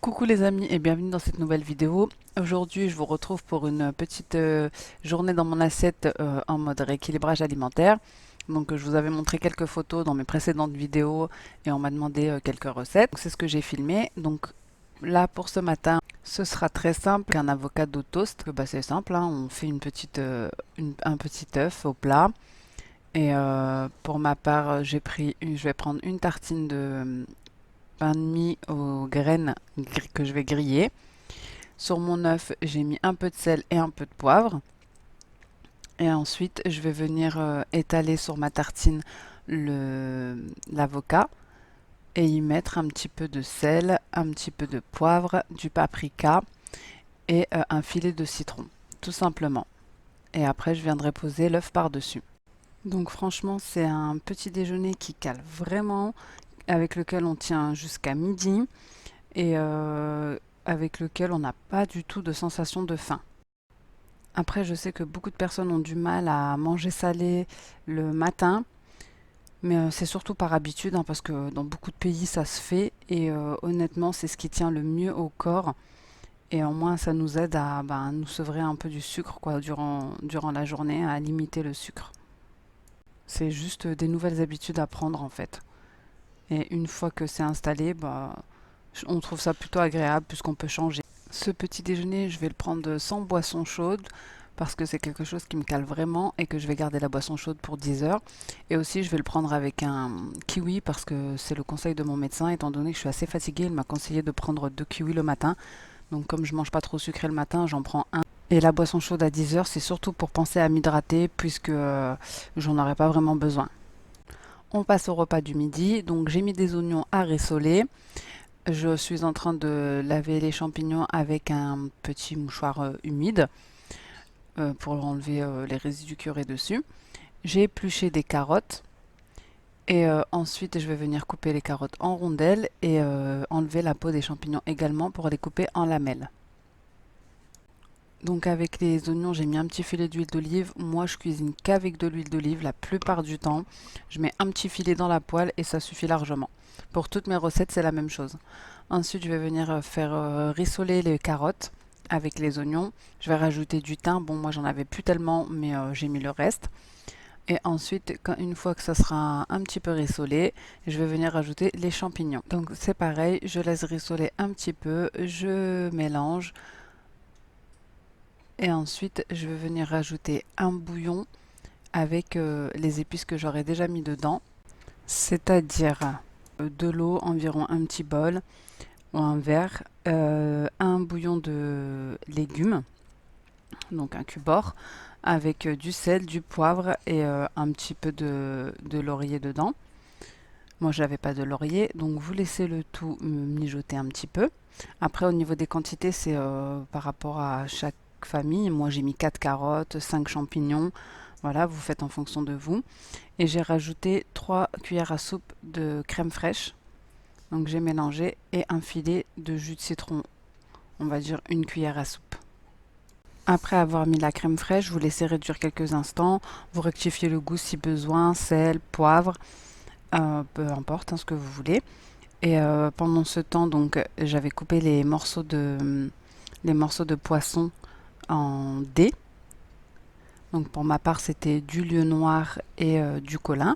Coucou les amis et bienvenue dans cette nouvelle vidéo. Aujourd'hui je vous retrouve pour une petite journée dans mon assiette en mode rééquilibrage alimentaire. Donc je vous avais montré quelques photos dans mes précédentes vidéos et on m'a demandé quelques recettes. C'est ce que j'ai filmé. Donc là pour ce matin ce sera très simple, un avocado toast. C'est simple, hein, on fait un petit œuf au plat. Et pour ma part je vais prendre une tartine de pain de mie aux graines que je vais griller. Sur mon œuf, j'ai mis un peu de sel et un peu de poivre. Et ensuite, je vais venir étaler sur ma tartine l'avocat et y mettre un petit peu de sel, un petit peu de poivre, du paprika et un filet de citron, tout simplement. Et après, je viendrai poser l'œuf par-dessus. Donc franchement, c'est un petit déjeuner qui cale vraiment, avec lequel on tient jusqu'à midi. Et avec lequel on n'a pas du tout de sensation de faim. Après, je sais que beaucoup de personnes ont du mal à manger salé le matin, mais c'est surtout par habitude, hein, parce que dans beaucoup de pays ça se fait, et honnêtement c'est ce qui tient le mieux au corps, et au moins ça nous aide à nous sevrer un peu du sucre quoi, durant la journée, à limiter le sucre. C'est juste des nouvelles habitudes à prendre en fait. Et une fois que c'est installé, on trouve ça plutôt agréable puisqu'on peut changer. Ce petit déjeuner, je vais le prendre sans boisson chaude parce que c'est quelque chose qui me cale vraiment et que je vais garder la boisson chaude pour 10 heures. Et aussi, je vais le prendre avec un kiwi parce que c'est le conseil de mon médecin. Étant donné que je suis assez fatiguée, il m'a conseillé de prendre 2 kiwis le matin. Donc comme je mange pas trop sucré le matin, j'en prends un. Et la boisson chaude à 10 heures, c'est surtout pour penser à m'hydrater puisque j'en aurais pas vraiment besoin. On passe au repas du midi. Donc j'ai mis des oignons à rissoler. Je suis en train de laver les champignons avec un petit mouchoir humide pour enlever les résidus qui auraient dessus. J'ai épluché des carottes et ensuite je vais venir couper les carottes en rondelles et enlever la peau des champignons également pour les couper en lamelles. Donc avec les oignons, j'ai mis un petit filet d'huile d'olive. Moi, je cuisine qu'avec de l'huile d'olive la plupart du temps. Je mets un petit filet dans la poêle et ça suffit largement. Pour toutes mes recettes, c'est la même chose. Ensuite, je vais venir faire rissoler les carottes avec les oignons. Je vais rajouter du thym. Bon, moi, j'en avais plus tellement, mais j'ai mis le reste. Et ensuite, une fois que ça sera un petit peu rissolé, je vais venir rajouter les champignons. Donc c'est pareil, je laisse rissoler un petit peu, je mélange. Et ensuite, je vais venir rajouter un bouillon avec les épices que j'aurais déjà mis dedans, c'est-à-dire de l'eau, environ un petit bol ou un verre, un bouillon de légumes, donc un cubord, avec du sel, du poivre et un petit peu de laurier dedans. Moi, j'avais pas de laurier, donc vous laissez le tout mijoter un petit peu. Après, au niveau des quantités, c'est par rapport à chaque famille. Moi, j'ai mis 4 carottes, 5 champignons. Voilà, vous faites en fonction de vous. Et j'ai rajouté 3 cuillères à soupe de crème fraîche. Donc, j'ai mélangé et un filet de jus de citron. On va dire une cuillère à soupe. Après avoir mis la crème fraîche, vous laissez réduire quelques instants. Vous rectifiez le goût si besoin, sel, poivre, peu importe hein, ce que vous voulez. Et pendant ce temps, donc, j'avais coupé les morceaux de poisson en dés. Donc pour ma part, c'était du lieu noir et du colin.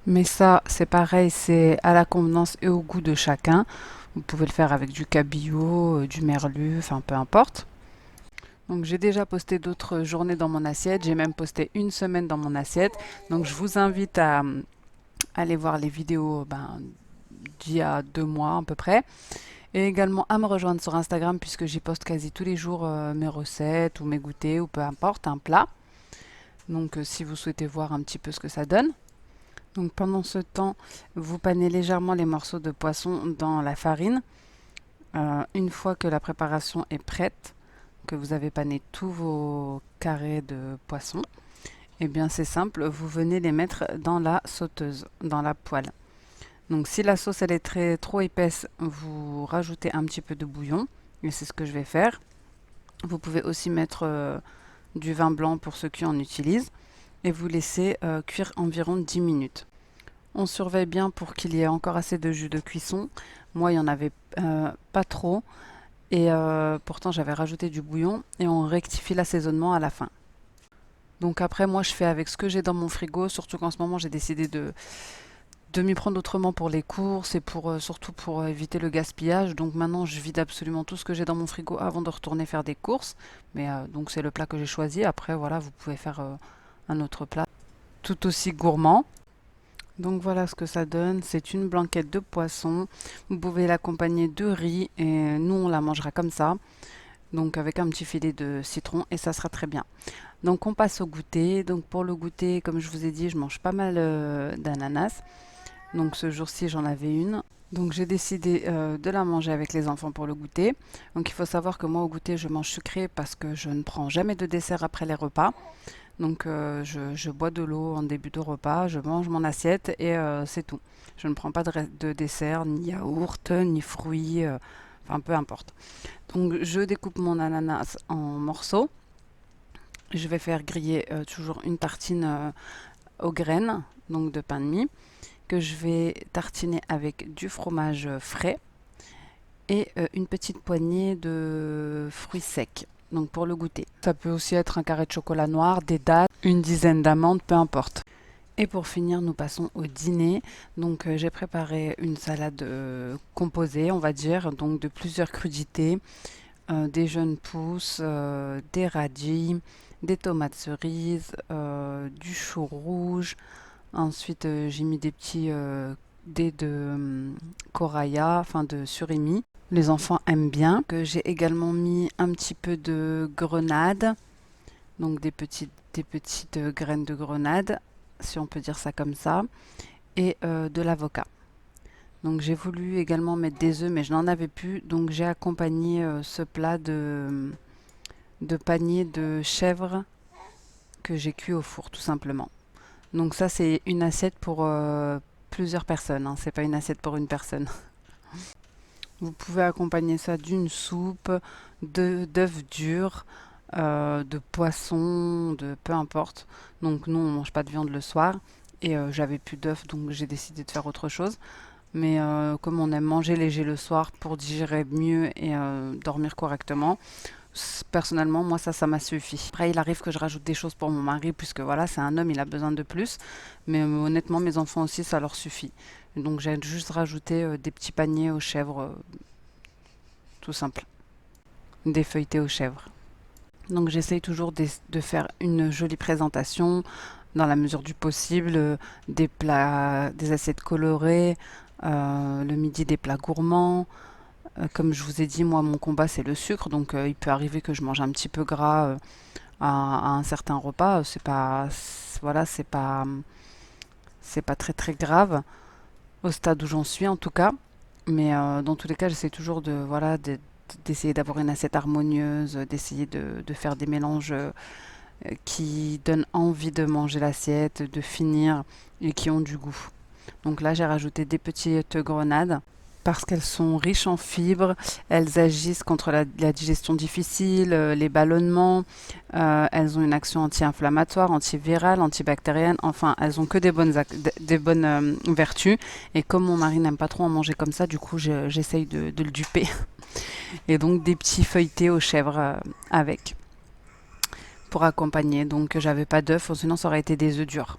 Mais ça, c'est pareil, c'est à la convenance et au goût de chacun. Vous pouvez le faire avec du cabillaud, du merlu, enfin peu importe. Donc j'ai déjà posté d'autres journées dans mon assiette. J'ai même posté une semaine dans mon assiette. Donc je vous invite à aller voir les vidéos d'il y a 2 mois à peu près. Et également à me rejoindre sur Instagram puisque j'y poste quasi tous les jours mes recettes ou mes goûters ou peu importe, un plat. Donc si vous souhaitez voir un petit peu ce que ça donne. Donc pendant ce temps, vous panez légèrement les morceaux de poisson dans la farine. Une fois que la préparation est prête, que vous avez pané tous vos carrés de poisson, et bien c'est simple, vous venez les mettre dans la sauteuse, dans la poêle. Donc si la sauce elle est trop épaisse, vous rajoutez un petit peu de bouillon, et c'est ce que je vais faire. Vous pouvez aussi mettre du vin blanc pour ceux qui en utilisent, et vous laissez cuire environ 10 minutes. On surveille bien pour qu'il y ait encore assez de jus de cuisson. Moi, il n'y en avait pas trop. Et pourtant, j'avais rajouté du bouillon. Et on rectifie l'assaisonnement à la fin. Donc après, moi, je fais avec ce que j'ai dans mon frigo. Surtout qu'en ce moment, j'ai décidé de m'y prendre autrement pour les courses et surtout pour éviter le gaspillage. Donc maintenant, je vide absolument tout ce que j'ai dans mon frigo avant de retourner faire des courses. Mais donc c'est le plat que j'ai choisi. Après, voilà, vous pouvez faire un autre plat tout aussi gourmand. Donc voilà ce que ça donne. C'est une blanquette de poisson. Vous pouvez l'accompagner de riz et nous on la mangera comme ça. Donc avec un petit filet de citron et ça sera très bien. Donc on passe au goûter. Donc pour le goûter, comme je vous ai dit, je mange pas mal d'ananas. Donc ce jour-ci, j'en avais une. Donc j'ai décidé de la manger avec les enfants pour le goûter. Donc il faut savoir que moi au goûter, je mange sucré parce que je ne prends jamais de dessert après les repas. Donc je bois de l'eau en début de repas, je mange mon assiette et c'est tout. Je ne prends pas de dessert, ni yaourt, ni fruits, enfin peu importe. Donc je découpe mon ananas en morceaux. Je vais faire griller toujours une tartine aux graines, donc de pain de mie, que je vais tartiner avec du fromage frais et une petite poignée de fruits secs. Donc pour le goûter. Ça peut aussi être un carré de chocolat noir, des dattes, une dizaine d'amandes, peu importe. Et pour finir, nous passons au dîner. Donc j'ai préparé une salade composée, on va dire, donc de plusieurs crudités, des jeunes pousses, des radis, des tomates cerises, du chou rouge. Ensuite, j'ai mis des petits dés de coraya, enfin de surimi. Les enfants aiment bien. Que j'ai également mis un petit peu de grenade, donc des petites graines de grenade, si on peut dire ça comme ça, et de l'avocat. Donc j'ai voulu également mettre des œufs, mais je n'en avais plus, donc j'ai accompagné ce plat de panier de chèvre que j'ai cuit au four, tout simplement. Donc ça, c'est une assiette pour plusieurs personnes, hein. C'est pas une assiette pour une personne. Vous pouvez accompagner ça d'une soupe, d'œufs durs, de poisson, de peu importe. Donc nous, on mange pas de viande le soir et j'avais plus d'œufs, donc j'ai décidé de faire autre chose. Mais comme on aime manger léger le soir pour digérer mieux et dormir correctement, personnellement, moi ça m'a suffi. Après, il arrive que je rajoute des choses pour mon mari, puisque voilà, c'est un homme, il a besoin de plus. Mais honnêtement, mes enfants aussi, ça leur suffit. Donc j'ai juste rajouté des petits paniers aux chèvres, tout simple. Des feuilletés aux chèvres. Donc j'essaye toujours de faire une jolie présentation, dans la mesure du possible, des plats, des assiettes colorées, le midi des plats gourmands. Comme je vous ai dit, moi mon combat c'est le sucre, donc il peut arriver que je mange un petit peu gras à un certain repas. Voilà, c'est pas très très grave au stade où j'en suis en tout cas. Mais dans tous les cas, j'essaie toujours d'essayer d'avoir une assiette harmonieuse, d'essayer de faire des mélanges qui donnent envie de manger l'assiette, de finir et qui ont du goût. Donc là, j'ai rajouté des petites grenades parce qu'elles sont riches en fibres, elles agissent contre la digestion difficile, les ballonnements, elles ont une action anti-inflammatoire, antivirale, antibactérienne, enfin elles ont que des bonnes vertus. Et comme mon mari n'aime pas trop en manger comme ça, du coup j'essaye de le duper. Et donc des petits feuilletés aux chèvres avec pour accompagner. Donc j'avais pas d'œufs, sinon ça aurait été des œufs durs.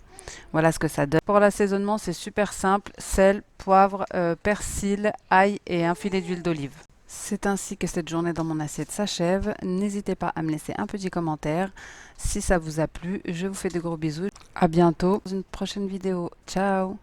Voilà ce que ça donne. Pour l'assaisonnement, c'est super simple. Sel, poivre, persil, ail et un filet d'huile d'olive. C'est ainsi que cette journée dans mon assiette s'achève. N'hésitez pas à me laisser un petit commentaire si ça vous a plu. Je vous fais de gros bisous. À bientôt dans une prochaine vidéo. Ciao!